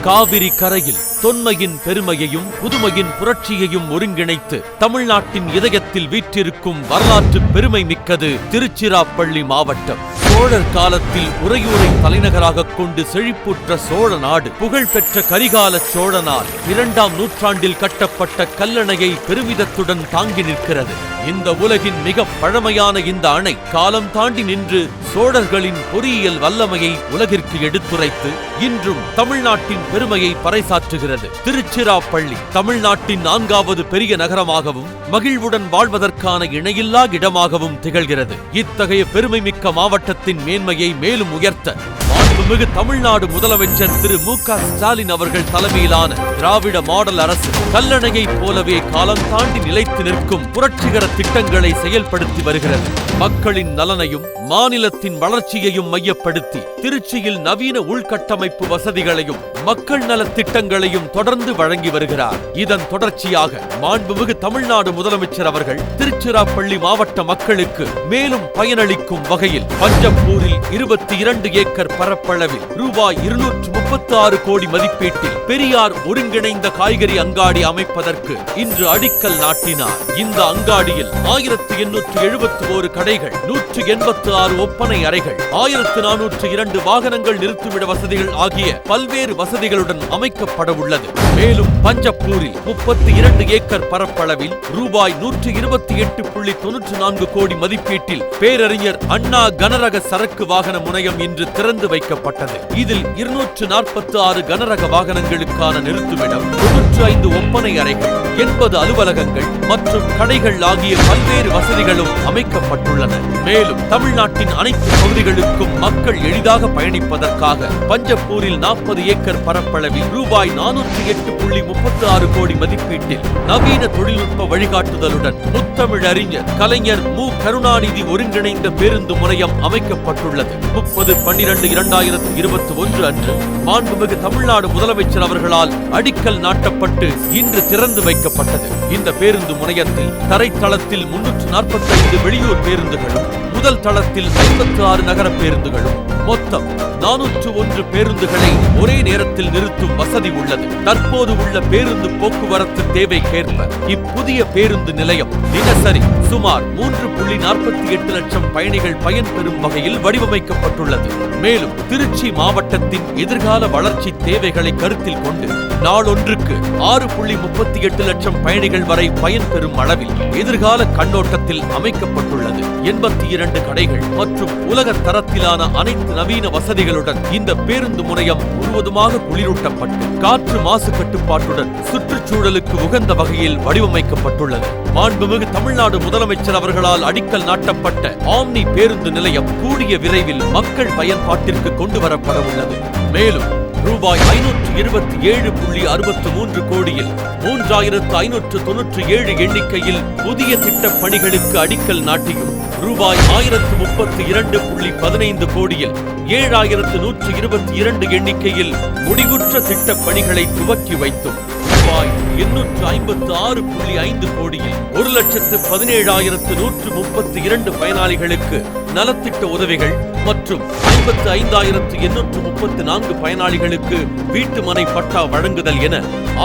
காவிரி கரையில் தொன்மையின் பெருமையையும் புதுமையின் புரட்சியையும் ஒருங்கிணைத்து தமிழ்நாட்டின் இதயத்தில் வீற்றிருக்கும் வரலாற்று பெருமை மிக்கது திருச்சிராப்பள்ளி மாவட்டம். சோழர் காலத்தில் உறையூரை தலைநகராக கொண்டு செழிப்புற்ற சோழ நாடு புகழ்பெற்ற கரிகால சோழனால் 2ஆம் நூற்றாண்டில் கட்டப்பட்ட கல்லணையை பெருமிதத்துடன் தாங்கி நிற்கிறது. இந்த உலகின் மிக பழமையான இந்த அணை காலம் தாண்டி நின்று சோழர்களின் பொறியியல் வல்லமையை உலகிற்கு எடுத்துரைத்து இன்றும் தமிழ்நாட்டின் பெருமையை பறைசாற்றுகிறது. திருச்சிராப்பள்ளி தமிழ்நாட்டின் 4வது பெரிய நகரமாகவும் மகிழ்வுடன் வாழ்வதற்கான இணையில்லா இடமாகவும் திகழ்கிறது. இத்தகைய பெருமை மிக்க மாவட்டத்தின் மேன்மையை மேலும் உயர்த்த மாண்புமிகு தமிழ்நாடு முதலமைச்சர் திரு மு.க. ஸ்டாலின் அவர்கள் தலைமையிலான திராவிட மாடல் அரசு கல்லணையைப் போலவே காலம் தாண்டி நிலைத்து நிற்கும் புரட்சிகர திட்டங்களை செயல்படுத்தி வருகிறது. மக்களின் நலனையும் மாநிலத்தின் வளர்ச்சியையும் மையப்படுத்தி திருச்சியில் நவீன உள்கட்டமைப்பு வசதிகளையும் மக்கள் நல திட்டங்களையும் தொடர்ந்து வழங்கி வருகிறார். இதன் தொடர்ச்சியாக மாண்புமிகு தமிழ்நாடு முதலமைச்சர் அவர்கள் திருச்சிராப்பள்ளி மாவட்ட மக்களுக்கு மேலும் பயனளிக்கும் வகையில் பஞ்சப்பூரில் 22 ஏக்கர் பரப்பளவில் ரூபாய் 236 கோடி மதிப்பீட்டில் பெரியார் ஒருங்கிணைந்த காய்கறி அங்காடி அமைப்பதற்கு இன்று அடிக்கல் நாட்டினார். இந்த அங்காடியில் 1871 கடைகள், 186 ஒப்பனை அறைகள், 1402 வாகனங்கள் நிறுத்துமிட வசதிகள் ஆகிய பல்வேறு வசதிகளுடன் அமைக்கப்பட உள்ளது. மேலும் பஞ்சப்பூரில் 32 ஏக்கர் பரப்பளவில் ரூபாய் 128.94 கோடி மதிப்பீட்டில் பேரறிஞர் அண்ணா கனரக சரக்கு வாகன முனையம் இன்று திறந்து வைக்கப்பட்டது. இதில் 246 கனரக வாகனங்களுக்கான நிறுத்துமிடம், 95 ஒப்பனை அறைகள், 80 அலுவலகங்கள் மற்றும் கடைகள் ஆகிய பல்வேறு வசதிகளும் அமைக்கப்பட்டுள்ளன. மேலும் தமிழ்நாட்டின் அனைத்து பகுதிகளுக்கும் மக்கள் எளிதாக பயணிப்பதற்காக பஞ்சப்பூரில் 40 ஏக்கர் பரப்பளவில் ரூபாய் 408.36 கோடி மதிப்பீட்டில் நவீன தொழில்நுட்ப வழிகாட்டுதலுடன் முத்தமிழறிஞர் கலைஞர் மு. கருணாநிதி ஒருங்கிணைந்த பேருந்து முனையம் அமைக்கப்பட்டுள்ளது. 30/12/2021 அன்று மாண்புமிகு தமிழ்நாடு முதலமைச்சர் அவர்களால் அடிக்கல் நாட்டப்பட்டு இன்று திறந்து வைக்கப்பட்டது. இந்த பேருந்து முனையத்தில் தரைத்தளத்தில் 345 வெளியூர் பேருந்துகளும், முதல் தளத்தில் 56 நகர பேருந்துகளும், மொத்தம் 401 பேருந்துகளை ஒரே நேரத்தில் நிறுத்தும் வசதி உள்ளது. தற்போது உள்ள பேருந்து போக்குவரத்து தேவைக்கேற்ப இப்புதிய பேருந்து நிலையம் தினசரி சுமார் 3.48 லட்சம் பயணிகள் பயன்பெறும் வகையில் வடிவமைக்கப்பட்டுள்ளது. மேலும் திருச்சி மாவட்டத்தின் எதிர்கால வளர்ச்சி தேவைகளை கருத்தில் கொண்டு நாளொன்றுக்கு 6.38 லட்சம் பயணிகள் வரை பயன்பெறும் அளவில் எதிர்கால கண்ணோட்டத்தில் அமைக்கப்பட்டுள்ளது. 82 கடைகள் மற்றும் உலக தரத்திலான அனைத்து நவீன வசதிகளுடன் இந்த பேருந்து முனையம் முழுவதுமாக குளிரூட்டப்பட்டு காற்று மாசு கட்டுப்பாட்டுடன் சுற்றுச்சூழலுக்கு உகந்த வகையில் வடிவமைக்கப்பட்டுள்ளது. மாண்புமிகு தமிழ்நாடு முதலமைச்சர் அவர்களால் அடிக்கல் நாட்டப்பட்ட ஆம்னி பேருந்து நிலையம் கூடிய விரைவில் மக்கள் பயன்பாட்டிற்கு கொண்டு வரப்பட உள்ளது. மேலும் ரூபாய் 527.63 கோடியில் 3597 எண்ணிக்கையில் புதிய திட்டப் பணிகளுக்கு அடிக்கல் நாட்டியும் ரூபாய் 1032.15 கோடியில் 7122 எண்ணிக்கையில் முடிவுற்ற திட்டப் பணிகளை துவக்கி வைத்தும் ரூபாய் 856.5 கோடியில் 1,17,132 பயனாளிகளுக்கு நலத்திட்ட உதவிகள் மற்றும் 55,834 பயனாளிகளுக்கு வீட்டுமனை பட்டா வழங்குதல் என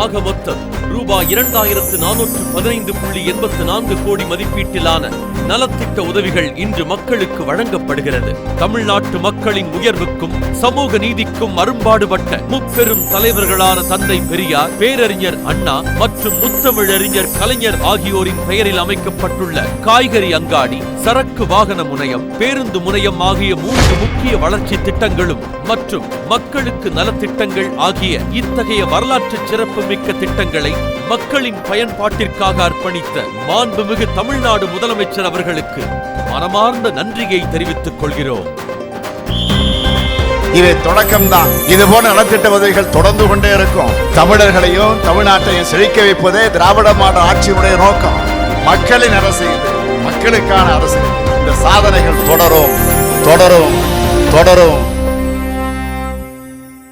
ஆக மொத்தம் ரூபாய் 2,415.84 கோடி மதிப்பீட்டிலான நலத்திட்ட உதவிகள் இன்று மக்களுக்கு வழங்கப்படுகிறது. தமிழ்நாட்டு மக்களின் உயர்வுக்கும் சமூக நீதிக்கும் அரும்பாடுபட்ட முப்பெரும் தலைவர்களான தந்தை பெரியார், பேரறிஞர் அண்ணா மற்றும் முத்தமிழறிஞர் கலைஞர் ஆகியோரின் பெயரில் அமைக்கப்பட்டுள்ள காய்கறி அங்காடி, சரக்கு வாகன முனையம், பேருந்து முனையம் ஆகிய 3 முக்கிய வளர்ச்சி திட்டங்களும் மற்றும் மக்களுக்கு நலத்திட்டங்கள் ஆகிய இத்தகைய வரலாற்று சிறப்பு மிக்க திட்டங்களை மக்களின் பயன்பாட்டிற்காக அர்ப்பணித்த மாண்புமிகு தமிழ்நாடு முதலமைச்சர் அவர்களுக்கு மனமார்ந்த நன்றியை தெரிவித்துக் கொள்கிறோம். இது தொடக்கம்தான். இது போன்ற நலத்திட்ட உதவிகள் தொடர்ந்து கொண்டே இருக்கும். தமிழர்களையும் தமிழ்நாட்டையும் செழிக்க வைப்பதே திராவிட மாடல் ஆட்சியினுடைய நோக்கம். மக்களின் அரசு இது, மக்களுக்கான அரசு. இந்த சாதனைகள் தொடரும் தொடரும் தொடரும்.